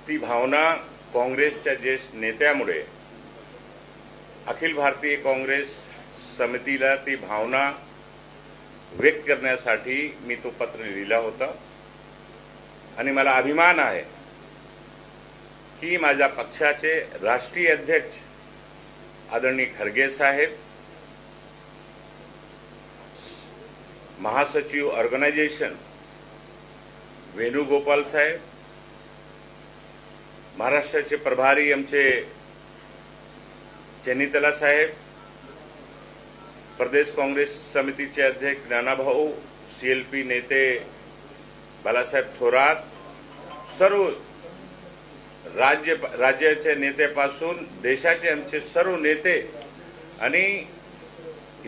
ती भावना काँग्रेसच्या ज्येष्ठ नेत्यामुळे अखिल भारतीय काँग्रेस समितीला ती भावना व्यक्त करण्यासाठी मी तो पत्र लिहिला होता आणि मला अभिमान आहे की माझ्या पक्षाचे राष्ट्रीय अध्यक्ष आदरणीय खरगे साहेब, महासचिव ऑर्गनायझेशन वेणुगोपाल साहेब, महाराष्ट्राचे प्रभारी आमचे चेन्नीतला साहेब, प्रदेश काँग्रेस समितीचे अध्यक्ष नानाभाऊ, सीएलपी नेते बाळासाहेब थोरात, सर्व राज्याचे नेत्यापासून देशाचे आमचे सर्व नेते आणि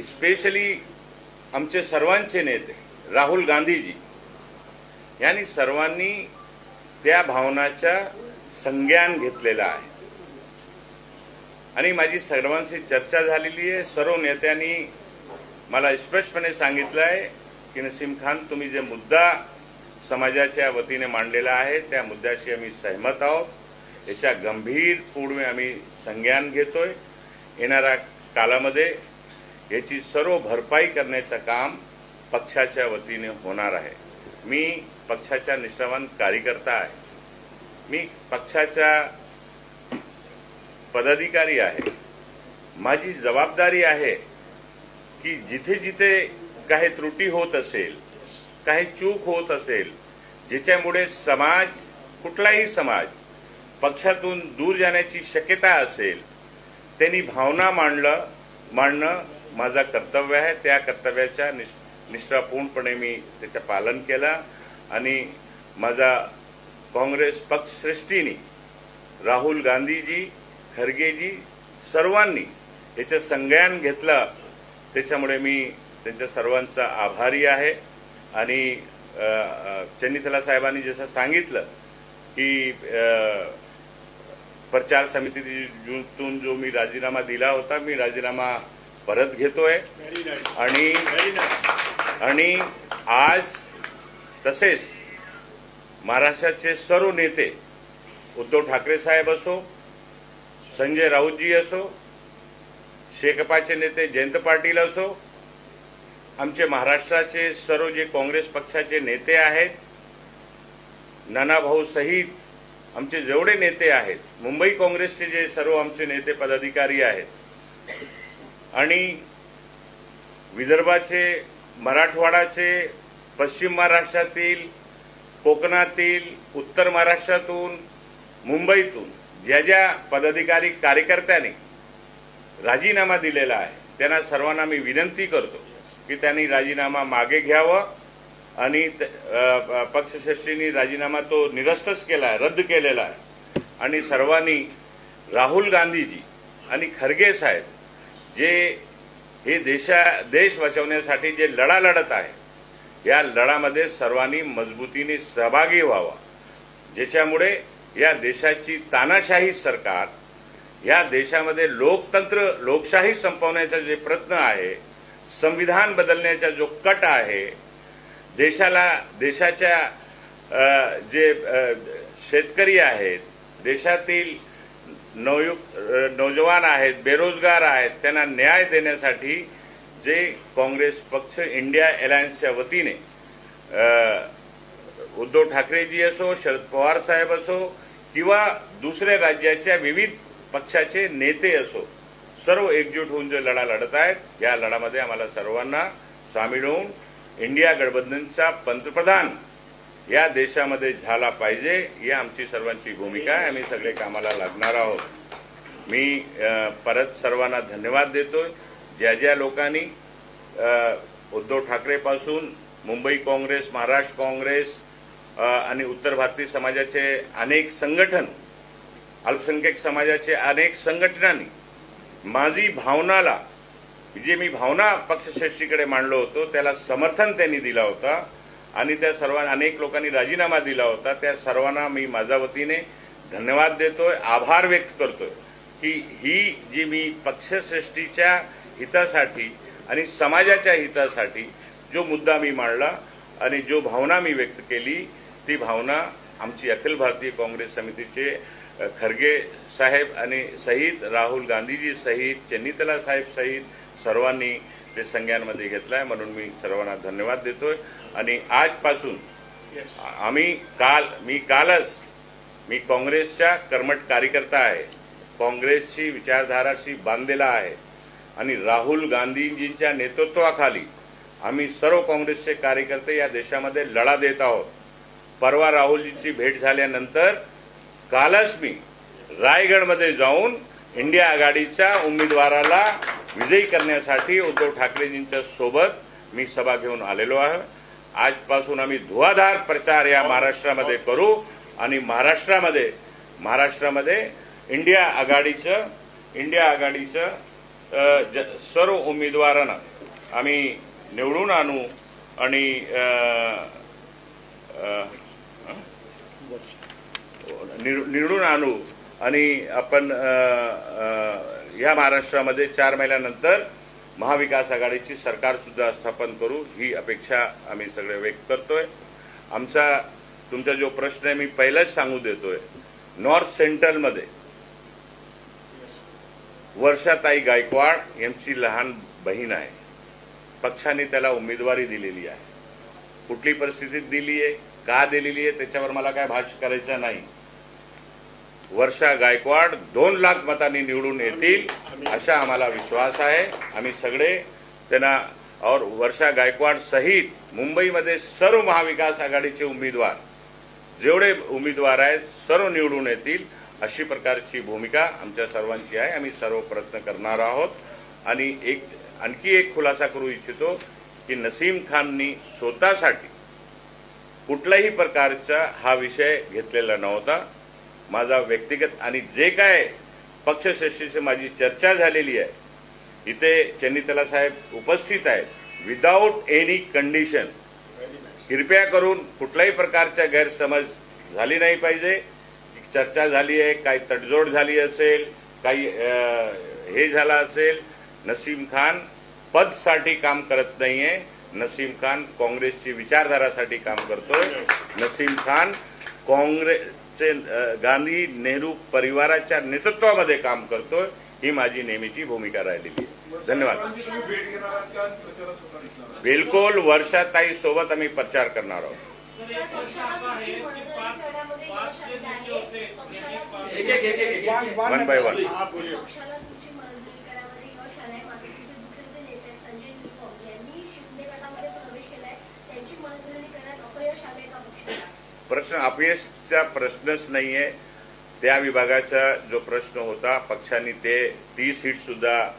स्पेशली आमचे सर्वांचे नेते राहुल गांधीजी यांनी सर्वांनी त्या भावनाचा संज्ञान घेतलेला आहे आणि माझी सर्वांशी चर्चा झालेली आहे। सर्व नेत्यांनी मला स्पष्टपणे सांगितलं आहे की नसीम खान, तुम्ही जे मुद्दा समाजाच्या वतीने मांडलेला आहे त्या मुद्द्याशी आम्ही सहमत आहोत। याच्या गंभीरपणे आम्ही संज्ञान घेतोय। येणाऱ्या काळामध्ये याची सर्व भरपाई करण्याचं काम पक्षाच्या वतीने होणार आहे। मी पक्षाचा निष्ठावान कार्यकर्ता आहे, मी पक्षाचा पदाधिकारी आहे। माझी जबाबदारी आहे की जिथे जिथे काही त्रुटी होत असेल, काही चूक होत असेल, ज्याच्यामुळे समाज, कुठलाही समाज पक्षातून दूर जाण्याची शक्यता असेल, त्यांनी भावना मांडणं माझा कर्तव्य आहे। त्या कर्तव्याच्या निष्ठापूर्णपणे मी त्याचं पालन केलं आणि माझा काँग्रेस पक्षश्रेष्ठींनी राहुल गांधीजी, खरगेजी सर्वांनी याचं संज्ञान घेतलं। त्याच्यामुळे मी त्यांच्या सर्वांचा आभारी आहे आणि चेन्नीतला साहेबांनी जसं सांगितलं की प्रचार समितीतून जो मी राजीनामा दिला होता, मी राजीनामा परत घेतोय आणि आज तसेच महाराष्ट्राचे सर्व नेते, उद्धव ठाकरे साहेब असो, संजय राऊतजी असो, शेकापचे नेते जयंत पाटील असो, आमचे महाराष्ट्राचे सर्व जे काँग्रेस पक्षाचे नेते आहेत, नानाभाऊ सहित आमचे जेवढे नेते आहेत, मुंबई काँग्रेसचे जे सर्व आमचे नेते पदाधिकारी आहेत आणि विदर्भाचे, मराठवाडाचे, पश्चिम महाराष्ट्रातील, कोकणातील, उत्तर महाराष्ट्रातून, मुंबईतून ज्या ज्या पदाधिकारी कार्यकर्त्यांनी राजीनामा दिलेला आहे त्यांना सर्वांना मी विनंती करतो की त्यांनी राजीनामा मागे घ्यावा आणि पक्षश्रेष्ठींनी राजीनामा तो निरस्तच केला आहे, रद्द केलेला आहे आणि सर्वांनी राहुल गांधीजी आणि खरगे साहेब जे हे देश वाचवण्यासाठी जे लढा लढत आहे, या लढामध्ये सर्वांनी मजबूतीने सहभागी व्हावा, ज्याच्यामुळे या देशाची तानाशाही सरकार, या देशामध्ये लोकतंत्र, लोकशाही संपवण्याचा जे प्रयत्न आहे, संविधान बदलण्याचा जो कट आहे, देशाच्या जे शेतकरी आहेत, देशातील नौजवान आहेत, बेरोजगार आहेत, त्यांना न्याय देण्यासाठी जे काँग्रेस पक्ष इंडिया अलायन्सच्या वतीने उद्धव ठाकरेजी असो, शरद पवार साहेब असो किंवा दुसऱ्या राज्याच्या विविध पक्षाचे नेते असो, सर्व एकजूट होऊन जो लढा लढत आहेत, या लढामध्ये आम्हाला सर्वांना सामील होऊन इंडिया गठबंधनचा पंतप्रधान या देशामध्ये झाला पाहिजे, ही आमची सर्वांची भूमिका आहे। आम्ही सगळे कामाला लागणार आहोत। मी परत सर्वांना धन्यवाद देतोय। ज्या ज्या लोकांनी उद्धव ठाकरेपासून मुंबई काँग्रेस, महाराष्ट्र काँग्रेस आणि उत्तर भारतीय समाजाचे अनेक संघटन, अल्पसंख्याक समाजाचे अनेक संघटनांनी माझी भावनाला, जे मी भावना पक्षश्रेष्ठीकडे मांडलो होतो, त्याला समर्थन त्यांनी दिला होता आणि त्या सर्वांना, अनेक लोकांनी राजीनामा दिला होता, त्या सर्वांना मी माझ्या वतीने धन्यवाद देतोय, आभार व्यक्त करतोय की ही जी मी पक्षश्रेष्ठीच्या हितासाठी आणि समाजाच्या हितासाठी जो मुद्दा मी मांडला आणि जो भावना मी व्यक्त केली, ती भावना आमची अखिल भारतीय काँग्रेस समितीचे खरगे साहेब आणि सहित राहुल गांधीजी सहित चन्नीतला साहेब सहित सर्वांनी ते संज्ञानमध्ये घेतलाय, म्हणून मी सर्वांना धन्यवाद देतोय. आणि आजपासून मी काँग्रेसच्या कर्मठ कार्यकर्ता आहे, काँग्रेसची विचारधाराशी बांधलेला आहे आणि राहुल गांधीजींच्या नेतृत्वाखाली आम्ही सर्व काँग्रेसचे कार्यकर्ते या देशामध्ये लढा देत आहोत. परवा राहुलजींची भेट झाल्यानंतर कालच मी रायगडमध्ये जाऊन इंडिया आघाडीच्या उमेदवाराला विजयी करण्यासाठी उद्धव ठाकरेजींच्या सोबत मी सभा घेऊन आलेलो आहे. आजपासून आम्ही धुवाधार प्रचार या महाराष्ट्रामध्ये करू आणि महाराष्ट्रामध्ये इंडिया आघाडीचं सर्व उमेदवारांना आम्ही निवडून आणू आणि आपण या महाराष्ट्रामध्ये 4 महिन्यानंतर महाविकास आघाडीची सरकार सुद्धा स्थापन करू, ही अपेक्षा आम्ही सगळे व्यक्त करतोय. तुमचा जो प्रश्न आहे मी पहिलाच सांगू देतोय, नॉर्थ सेंट्रलमध्ये वर्षाताई गायकवाड यांची लहान बहीण आहे. पक्षाने त्याला उमेदवारी दिलेली आहे. कुठली परिस्थितीत दिली आहे, का दिलेली आहे, त्याच्यावर मला काय भाष्य करायचं नाही. वर्षा गायकवाड 2 लाख मतांनी निवडून येतील असा आम्हाला विश्वास आहे. आम्ही सगळे त्यांना और वर्षा गायकवाड सहित मुंबईमध्ये सर्व महाविकास आघाडीचे उमेदवार जेवढे उमेदवार आहेत सर्व निवडून येतील अशी प्रकारची भूमिका आमच्या सर्वांची आहे. आम्ही सर्व प्रयत्न करणार आहोत. आणि आणखी एक खुलासा करू इच्छितो की नसीम खाननी स्वतःसाठी कुठल्याही प्रकारचा हा विषय घेतलेला नव्हता. माझा व्यक्तिगत आणि जे काय पक्षश्रेष्ठीशी माझी चर्चा झालेली आहे, इथे चन्नीतला साहेब उपस्थित आहेत, विदाऊट एनी कंडिशन. कृपया करून कुठल्याही प्रकारच्या गैरसमज झाली नाही पाहिजे. चर्चा झाली आहे, काही तडजोड झाली असेल, काही हे झालं असेल. नसीम खान पदसाठी काम करत नाहीये. नसीम खान काँग्रेसची विचारधारासाठी काम करतोय. नसीम खान काँग्रेसचे गांधी नेहरू परिवाराच्या नेतृत्वामध्ये काम करतोय. ही माझी नेहमीची भूमिका राहिलेली आहे. धन्यवाद. बिलकुल वर्षाताई सोबत आम्ही प्रचार करणार आहोत. One by one. प्रश्न अपयशाचा प्रश्नच नाहीये. त्या विभागाचा जो प्रश्न होता, पक्षाने ती सीट सुद्धा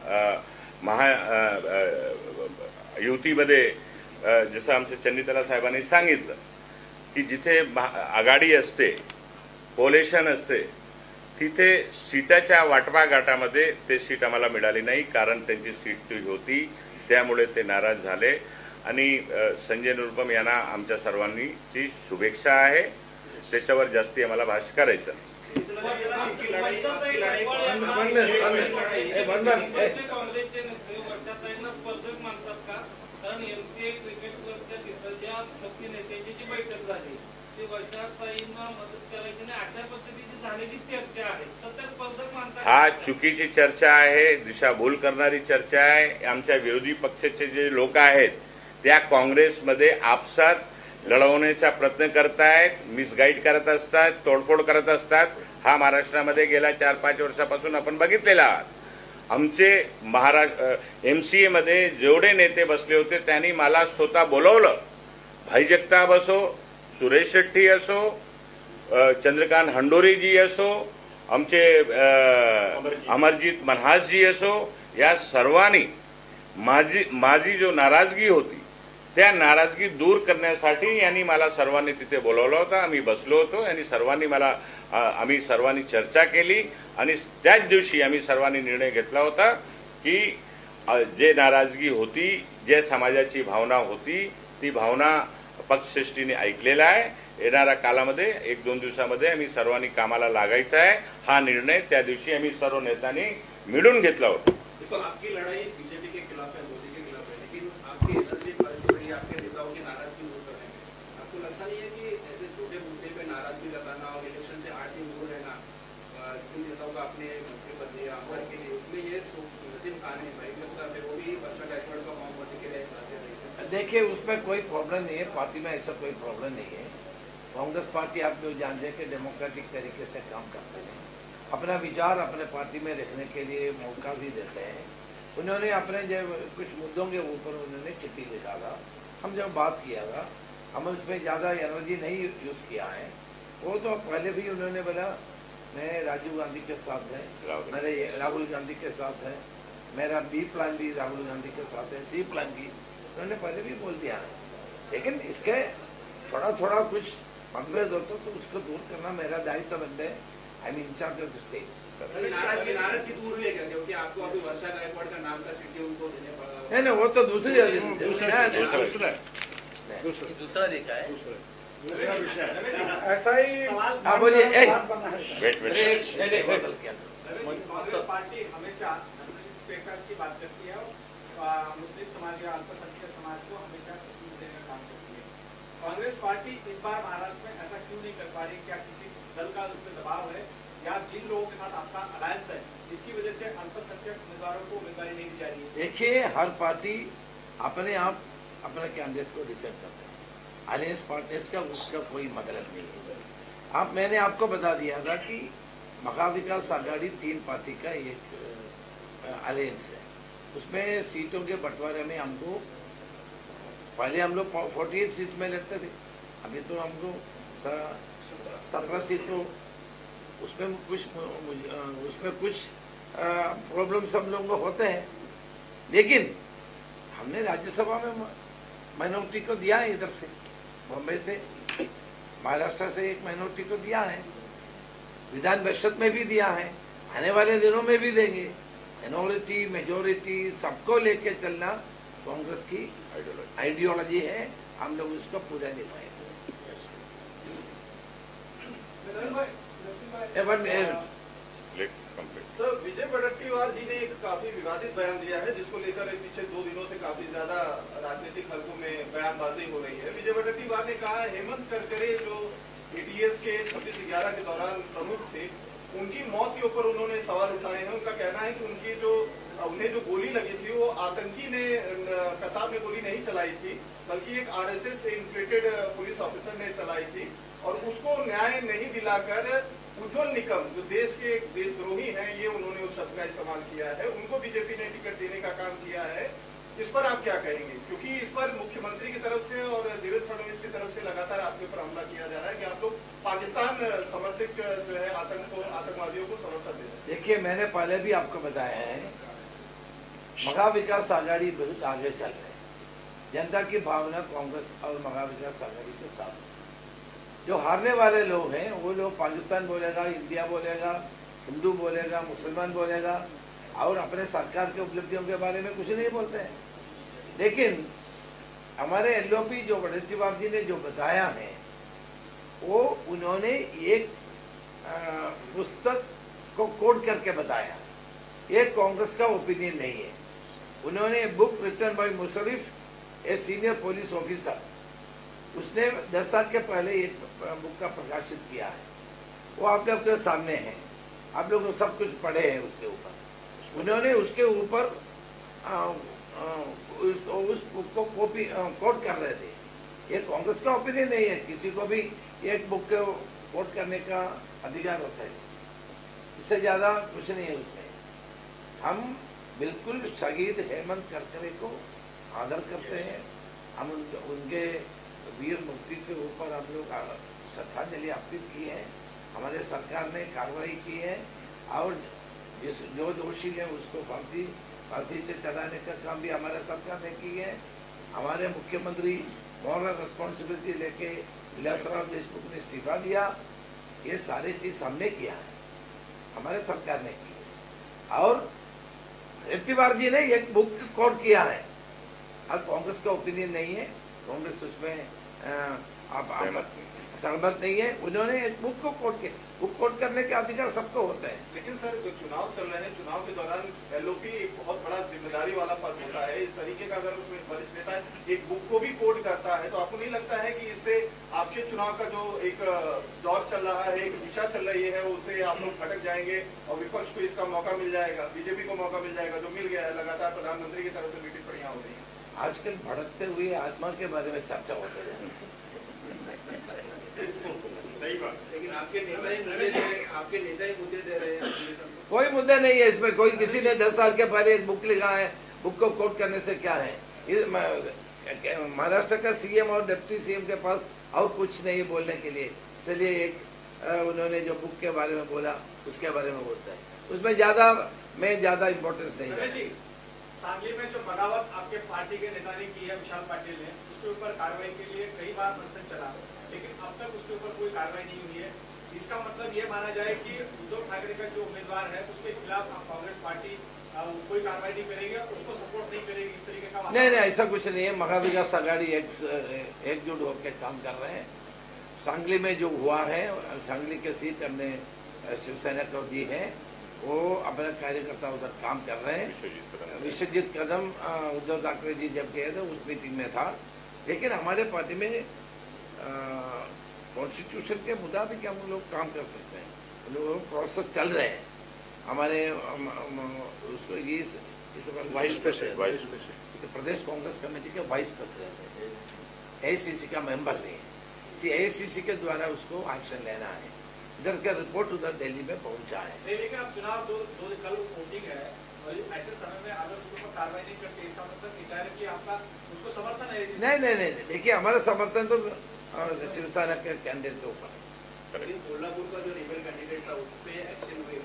युतीमध्ये जसं आमच्या चन्नीतला साहेबांनी सांगितलं की जिथे आघाडी असते, कोलेशन असते, तिथे सीटाच्या वाटपाघाटामध्ये ते सीट आम्हाला मिळाली नाही, कारण त्यांची सीट ती होती. त्यामुळे ते नाराज झाले. आणि संजय निरुपम यांना आमच्या सर्वांची शुभेच्छा आहे. त्याच्यावर जास्ती आम्हाला भाष्य करायचं. हा चुकीची चर्चा आहे, दिशाभूल करणारी चर्चा आहे. आमच्या विरोधी पक्षाचे जे लोक आहेत त्या काँग्रेसमध्ये आपसात लढवण्याचा प्रयत्न करतायत, मिसगाईड करत असतात, तोडफोड करत असतात. हा महाराष्ट्रामध्ये गेल्या 4-5 वर्षापासून आपण बघितलेला आहात. आमचे MCA मध्ये जेवढे नेते बसले होते त्यांनी मला स्वतः बोलवलं. भाई जगताप असो, सुरेश शेट्टी असो, चंद्रकांत हंडोरीजी असो, आमचे अमरजीत मनहासजी असो, या सर्वांनी माझी जो नाराजगी होती त्या नाराजगी दूर करण्यासाठी यांनी मला सर्वांनी तिथे बोलवलं होतं. आम्ही बसलो होतो आणि आम्ही सर्वांनी चर्चा केली आणि त्याच दिवशी आम्ही सर्वांनी निर्णय घेतला होता की जे नाराजगी होती, जे समाजाची भावना होती, ती भावना पक्षश्रेष्ठीने ऐकलेला आहे. येणाऱ्या कालामध्ये 1-2 दिवसामध्ये आम्ही सर्वांनी कामाला लागायचं आहे. हा निर्णय त्या दिवशी आम्ही सर्व नेत्यांनी मिळून घेतला होता. आपकी लढाई बीजेपी के खिलाफ है, मोदी के खिलाफ है, लेकिन आपके इधर से आपके नेताओं की नाराजगी दूर करने में आपको लगता नहीं है कि ऐसे छोटे मुद्दे पे नाराजगी आपने मंत्री पद दिया आमदार के लिए, उसमें ये नसीम खान है भाई की तरफ से, वो भी वर्षा गायकवाड़ का मांग होने के लिए चाहते रहे। देखिए, उसमें कोई प्रॉब्लम नहीं है, पार्टी में ऐसा कोई प्रॉब्लम नहीं है। कांग्रेस पार्टी आप लोग जानते हैं कि डेमोक्रेटिक तरीके से काम करते हैं, अपना विचार अपने पार्टी में रखने के लिए मौका भी देते हैं। उन्होंने अपने जब कुछ मुद्दों के ऊपर उन्होंने चिट्ठी लिखा था, हम जब बात किया था, हम उसमें ज़्यादा एनर्जी नहीं यूज़ किया है। वो तो पहले भी उन्होंने बोला मैं राजीव गांधी के साथ है, मेरे राहुल गांधी के साथ है, मेरा बी प्लान भी राहुल गांधी के साथ है, सी प्लान भी उन्होंने पहले भी बोल दिया है। लेकिन इसके थोड़ा थोड़ा कुछ मतभेद होता तो उसको दूर करना मेरा दायित्व बनता है। I am incharge of the state. नाराजगी दूर हुई है क्या, क्योंकि आपको अभी वर्षा गायकवाड़ का नाम का चिट्ठी उनको देने पड़ा? नहीं, वो तो दूसरा लिखा है। ऐसा ही हाँ बोलिए। कांग्रेस पार्टी हमेशा पेपर की बात करती है, मुस्लिम समाज या अल्पसंख्यक समाज को हमेशा देने का काम करती है। कांग्रेस पार्टी इस बार महाराष्ट्र में ऐसा क्यों नहीं कर पा रही? क्या किसी दल का उस पर दबाव है, या जिन लोगों के साथ आपका अलायंस है इसकी वजह से अल्पसंख्यक उम्मीदवारों को उम्मीदवारी नहीं दी जा रही है? देखिए, हर पार्टी अपने आप अपने कैंडिडेट को डिसाइड करते हैं। अलायंस पार्टनर्स का उसका कोई मतलब नहीं है। मैंने आपको बता दिया था कि महाविकास आघाड़ी 3 पार्टी का एक अलायंस है। उसमें सीटों के बंटवारे में हमको पहले हम लोग 48 सीट में लेते थे, अभी तो हमको 17 सीट, तो उसमें कुछ प्रॉब्लम सब लोगों को होते हैं। लेकिन हमने राज्यसभा में माइनॉरिटी को दिया है, इधर से बॉम्बे से, महाराष्ट्र से एक माइनॉरिटी को दिया है, विधान परिषद में भी दिया है, आने वाले दिनों में भी देंगे। माइनॉरिटी मेजोरिटी सबको लेके चलना कांग्रेस की आइडियोलॉजी है, हम लोग उसको पूरा निभाएंगे। सर, विजय वडेट्टीवार जी ने एक काफी विवादित बयान दिया है, जिसको लेकर पिछले 2 दिनों से काफी ज्यादा राजनीतिक हलकों में बयानबाजी हो रही है। विजय वडेट्टीवार ने कहा हेमंत करकरे जो एटीएस के 26/11 के दौरान प्रमुख थे, उनकी मौत के ऊपर उन्होंने सवाल उठाए हैं। उनका कहना है कि उन्हें जो गोली लगी थी वो आतंकी ने, कसाब ने गोली नहीं चलाई थी, बल्कि एक आरएसएस से इन्फ्लेटेड पुलिस ऑफिसर ने चलाई थी, और उसको न्याय नहीं दिलाकर उज्जवल निकम जो देश के एक देशद्रोही हैं, ये उन्होंने उस शब्द का इस्तेमाल किया है, उनको बीजेपी ने टिकट देने का काम किया है। इस पर आप क्या कहेंगे? क्योंकि इस पर मुख्यमंत्री की तरफ से और देवेंद्र फडणवीस की तरफ से लगातार आपके ऊपर हमला किया जा रहा है कि आप लोग पाकिस्तान समर्थित जो है आतंकवादियों को समर्थन दे रहे हैं। देखिए, मैंने पहले भी आपको बताया है, महाविकास आघाड़ी बहुत आगे चल रहे हैं। जनता की भावना कांग्रेस और महाविकास आघाड़ी के साथ। जो हारने वाले लोग हैं वो लोग पाकिस्तान बोलेगा, इंडिया बोलेगा, हिंदू बोलेगा, मुसलमान बोलेगा, और अपने सरकार के उपलब्धियों के बारे में कुछ नहीं बोलते हैं। लेकिन हमारे एलओपी जो वडेट्टीवार जी ने जो बताया है, वो उन्होंने एक पुस्तक को कोट करके बताया। ये कांग्रेस का ओपिनियन नहीं है। उन्होंने book written by Musharraf, a senior police officer, उसने 10 साल के पहले एक बुक का प्रकाशित किया है। वो आप लोग के सामने है, आप लोग सब कुछ पढ़े हैं उसके ऊपर। उन्होंने उसके ऊपर उस बुक को कोट कर रहे थे। ये कांग्रेस का ओपिनियन नहीं है, किसी को भी एक बुक को कोट करने का अधिकार होता है, इससे ज्यादा कुछ नहीं है उसमें। हम बिल्कुल शहीद हेमंत करकरे को आदर करते हैं। हम उनके वीर मुक्ति के ऊपर हम लोग श्रद्धांजलि अर्पित की है। हमारे सरकार ने कार्रवाई की है, और जो दोषी है उसको फांसी से चलाने का काम भी हमारे सरकार ने की है। हमारे मुख्यमंत्री मॉरल रिस्पॉन्सिबिलिटी लेके विलासराव देशमुख ने इस्तीफा दिया। ये सारी चीज हमने किया है, हमारे सरकार ने की है। और वडेट्टीवार जी ने एक बुक कोट किया है। अब कांग्रेस का ओपिनियन नहीं है, कांग्रेस उसमें सहमत नहीं है। उन्होंने एक बुक को कोट करने के अधिकार सबको होता है। लेकिन सर जो चुनाव चल रहे हैं, चुनाव के दौरान एलओपी एक बहुत बड़ा जिम्मेदारी वाला पद होता है। इस तरीके का अगर उसमें वरिष्ठ नेता एक बुक को भी कोट करता है तो आपको नहीं लगता है कि इससे आपके चुनाव का जो एक दौर चल रहा है, एक दिशा चल रही है, उससे आप लोग भटक जाएंगे और विपक्ष को इसका मौका मिल जाएगा, बीजेपी को मौका मिल जाएगा, जो मिल गया है लगातार प्रधानमंत्री की तरफ से भी टिप्पणियां हो रही है। आजकल भड़कते हुए आत्मा के बारे में चर्चा होती है। सही बात। लेकिन आपके नेता ही मुद्दे दे रहे हैं। कोई मुद्दा नहीं है इसमें। कोई किसी ने 10 साल के पहले एक बुक लिखा है, बुक को कोट करने से क्या है? महाराष्ट्र का सीएम और डिप्टी सीएम के पास और कुछ नहीं बोलने के लिए, इसलिए एक उन्होंने जो बुक के बारे में बोला उसके बारे में बोलता है, उसमें ज्यादा इम्पोर्टेंस नहीं है। सांगली में जो बगावत आपके पार्टी के नेता ने की है, विशाल पाटिल ने, उसके ऊपर कार्रवाई के लिए कई बार मंथन चला, लेकिन अब तक उसके ऊपर कोई कार्रवाई नहीं हुई है। इसका मतलब ये माना जाए कि उद्धव ठाकरे का जो उम्मीदवार है उसके खिलाफ कांग्रेस पार्टी कोई कार्रवाई नहीं करेगी, उसको सपोर्ट नहीं करेगी, इस तरीके का? नहीं, ऐसा कुछ नहीं है। महाविकास आघाड़ी एकजुट होकर काम कर रहे हैं। सांगली में जो हुआ है, सांगली की सीट हमने शिवसेना को दी है, वो अपने कार्यकर्ता उधर काम कर रहे हैं। विश्वजीत कदम उद्धव ठाकरे जी जब गए थे उस मीटिंग में था, लेकिन हमारे पार्टी में कॉन्स्टिट्यूशन के मुताबिक हम लोग काम कर सकते हैं। लोग प्रोसेस चल रहे हैं हमारे उसको ये वाइस प्रेसिडेंट प्रदेश कांग्रेस कमेटी के वाइस प्रेसिडेंट है, एआईसीसी का मेंबर नहीं है। एआईसीसी के द्वारा उसको एक्शन लेना है। इधर का रिपोर्ट उधर दिल्ली में पहुंचा है। लेकिन अब चुनाव दो कल वोटिंग है और ऐसे समय में अगर उसके ऊपर कार्रवाई नहीं करते, इसका मतलब कि आपका उसको समर्थन है? नहीं, देखिए हमारा समर्थन तो शिवसेना के कैंडिडेट के ऊपर। कोल्हापुर का जो रिबेल कैंडिडेट था उस पर एक्शन हुए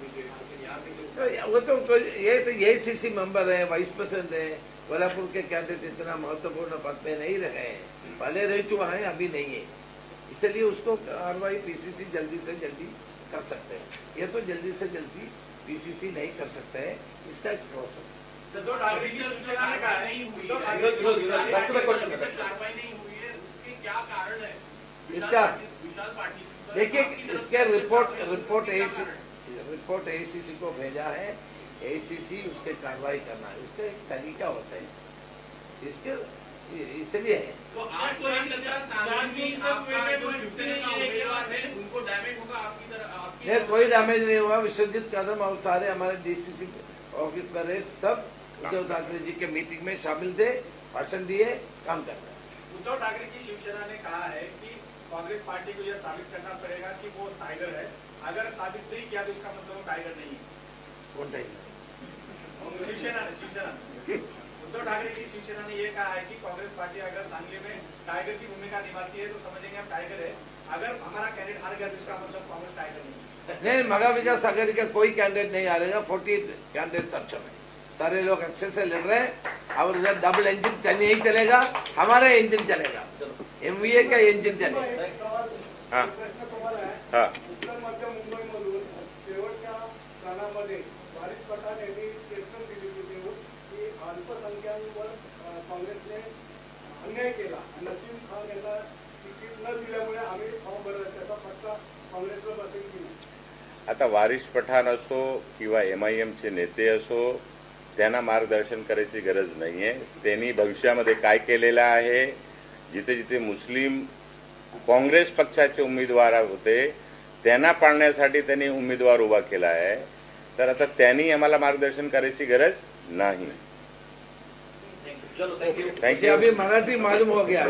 यहाँ वो तो ये तो एआईसीसी मेंबर है, वाइस प्रेसिडेंट है। कोल्हापुर के कैंडिडेट इतना महत्वपूर्ण पद पे नहीं रहे हैं, पहले रह चुका है, अभी नहीं है, इसलिए उसको कार्रवाई पीसीसी जल्दी से जल्दी कर सकते हैं। ये तो जल्दी से जल्दी पीसीसी नहीं कर सकते हैं, इसका एक प्रोसेस। उद्धव ठाकरे की सूचना ने कहा है कार्रवाई नहीं हुई है, उसके क्या कारण है? इसका विशाल पार्टी देखिए, इसके रिपोर्ट एआईसीसी को भेजा है, एआईसीसी उसके कार्रवाई करना है, उसका एक तरीका होता है, इसके इसलिए है। तो आपको नहीं लगता सांगली आपका जो शिवसेना का उम्मीदवार है उनको डैमेज होगा आपकी तरह? नहीं, कोई डैमेज नहीं हुआ। विश्वजीत कदम और सारे हमारे डीसीसी ऑफिस में रहे, सब उद्धव ठाकरे जी के मीटिंग में शामिल थे, भाषण दिए, काम कर रहे हैं। उद्धव ठाकरे की शिवसेना ने कहा है कि कांग्रेस पार्टी को यह साबित करना पड़ेगा कि वो टाइगर है, अगर साबित नहीं किया तो इसका मतलब वो टाइगर नहीं है। कौन टाइगर? शिवसेना उद्धव ठाकरे की शिवसेना ने यह कहा है कि कांग्रेस पार्टी अगर सांगली में टाइगर की भूमिका निभाती है तो समझेंगे हम टाइगर है, अगर हमारा कैंडिडेट हार गया तो इसका मतलब कांग्रेस टाइगर नहीं। नहीं, महाविकास आघाड़ी का कोई कैंडिडेट नहीं हारेगा। 40 कैंडिडेट सक्षम है, सारे लोग अच्छे से लड़ रहे हैं और उधर डबल इंजन नहीं चलेगा, हमारा इंजन चलेगा, एमवीए का इंजन चलेगा। हाँ हाँ उत्तर मध्य मुंबईमधून शेवटच्या क्षणामध्ये वारिस पठाण यांनी स्टेटमेंट दिली होती की अल्पसंख्याकांवर काँग्रेसने अन्याय केला आणि नसीम खान यांना तिकीट न दिल्यामुळे आम्ही फॉर्म भरला, त्याचा फटका काँग्रेसला बसेल की नाही? आता वारिस पठाण असो किंवा एमआयएमचे नेते असो, त्यांना मार्गदर्शन करायची गरज नाहीये। त्यांनी भविष्यामध्ये काय केलेलं आहे, जिथे जिथे मुस्लिम काँग्रेस पक्षाचे उमेदवार होते त्यांना पाळण्यासाठी त्यांनी उमेदवार उभा केला आहे, तर आता त्यांनी आम्हाला मार्गदर्शन करायची गरज नाही। Thank you. अभी मराठी मालूम हो गया।